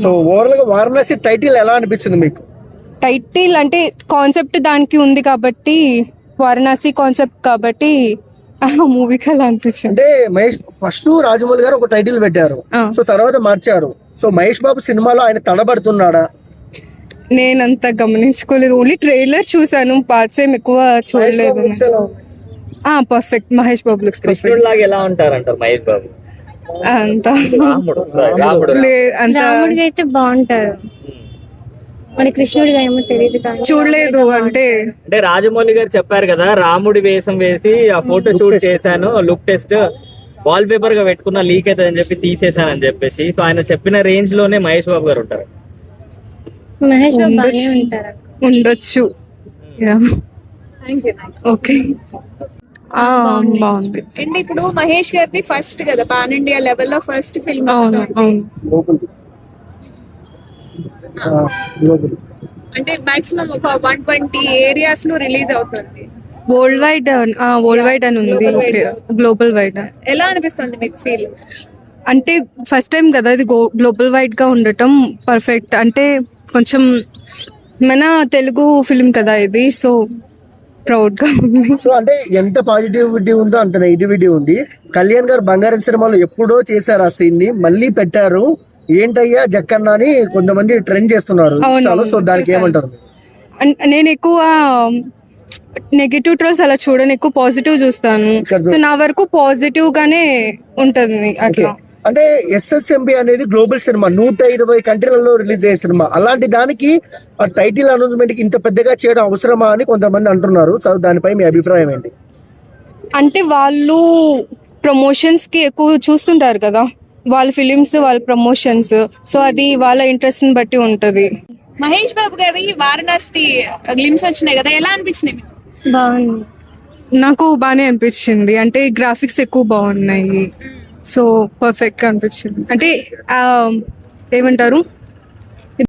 So overall గా Varanasi title ఎలా అనిపించింది మీకు? టైటిల్ అంటే కాన్సెప్ట్ దానికి ఉంది కాబట్టి, వారణాసి కాన్సెప్ట్ కాబట్టి ఆ మూవీకి అలా అనిపించింది. అంటే మహేష్ ఫస్ట్ రాజమౌళి గారు ఒక టైటిల్ పెట్టారు, సో తర్వాత మార్చారు. సో మహేష్ బాబు సినిమాలో ఆయన తడబడుతున్నాడా? నేనంత గమనించుకోలేదు, ఓన్లీ ట్రైలర్ చూసాను, పార్ట్స్ ఏం ఎక్కువ చూడలేదు. Perfect, Mahesh Babu looks perfect. లాగా ఎలా ఉంటారంటారు మహేష్ బాబు? అంత రాముడిగా అయితే బాగుంటారు, మరి కృష్ణుడిగా ఏమో తెలియదు కానీ చూడలేదు. అంటే రాజమౌళి గారు చెప్పారు కదా, రాముడి వేషం వేసి ఆ ఫోటో షూట్ చేశాను, లుక్ టెస్ట్ వాల్ పేపర్ గా పెట్టుకున్న లీక్ అవుతుంది అని చెప్పి తీసేశాను అని చెప్పేసి. సో ఆయన చెప్పిన రేంజ్ లోనే మహేష్ బాబు గారు ఉంటారు. మహేష్ బాబు బాగానే ఉంటారు. ఉండొచ్చు. ఓకే, బాగుంది. అండ్ ఇప్పుడు మహేష్ గారిది ఫస్ట్ కదా పాన్ ఇండియా లెవెల్లో ఫస్ట్ ఫిల్మ్. అవును అవును. అంటే మాక్సిమం ఒక 120 ఏరియాస్ లో రిలీజ్ అవుతుంది. వరల్డ్ వైడ్ అని ఉంది, గ్లోబల్ వైడ్. ఎలా అనిపిస్తుంది మీకు ఫీల్? అంటే ఫస్ట్ టైం కదా ఇది గ్లోబల్ వైడ్ గా ఉండటం పర్ఫెక్ట్. అంటే కొంచెం మన తెలుగు ఫిల్మ్ కదా ఇది, సో ప్రౌడ్ గా ఉంది. సో అంటే ఎంత పాజిటివిటీ ఉందో అంత నెగిటివిటీ ఉంది. కళ్యాణ్ గారు బంగారం సినిమాలో ఎప్పుడో చేశారు ఆ సీన్ ని, మళ్ళీ పెట్టారు. ఏంటయ్యా జక్కన్న అని కొంతమంది ట్రెండ్ చేస్తున్నారు. సో దానికి ఏమంటారు? నేను ఎక్కువ నెగిటివ్ ట్రోల్స్ అలా చూడను, ఎక్కువ పాజిటివ్ చూస్తాను. సో నా వరకు పాజిటివ్ గానే ఉంటది అట్లా. అంటే SSMB అనేది గ్లోబల్ సినిమా, 150 కంట్రీలలో రిలీజ్ అయ్యే సినిమా. అలాంటి దానికి ఆ టైటిల్ అనౌన్స్మెంట్ కి ఇంత పెద్దగా చేయడం అవసరమా అని కొంతమంది అంటున్నారు. సో దానిపై మీ అభిప్రాయం ఏంటి? అంటే వాళ్ళు ప్రమోషన్స్ కి ఎక్కువ చూస్తుంటారు కదా, వాళ్ళ ఫిలిమ్స్, వాళ్ళ ప్రమోషన్స్. సో అది వాళ్ళ ఇంట్రెస్ట్ ని బట్టి ఉంటది. మహేష్ బాబు గారి వారణాసి గ్లిమ్స్ వచ్చినాయి కదా, ఎలా అనిపించినాయి మీకు? బాగుంది, నాకు బాగానే అనిపించింది. అంటే గ్రాఫిక్స్ ఎక్కువ బాగున్నాయి, సో పర్ఫెక్ట్ గా అనిపించింది. అంటే ఏమంటారు,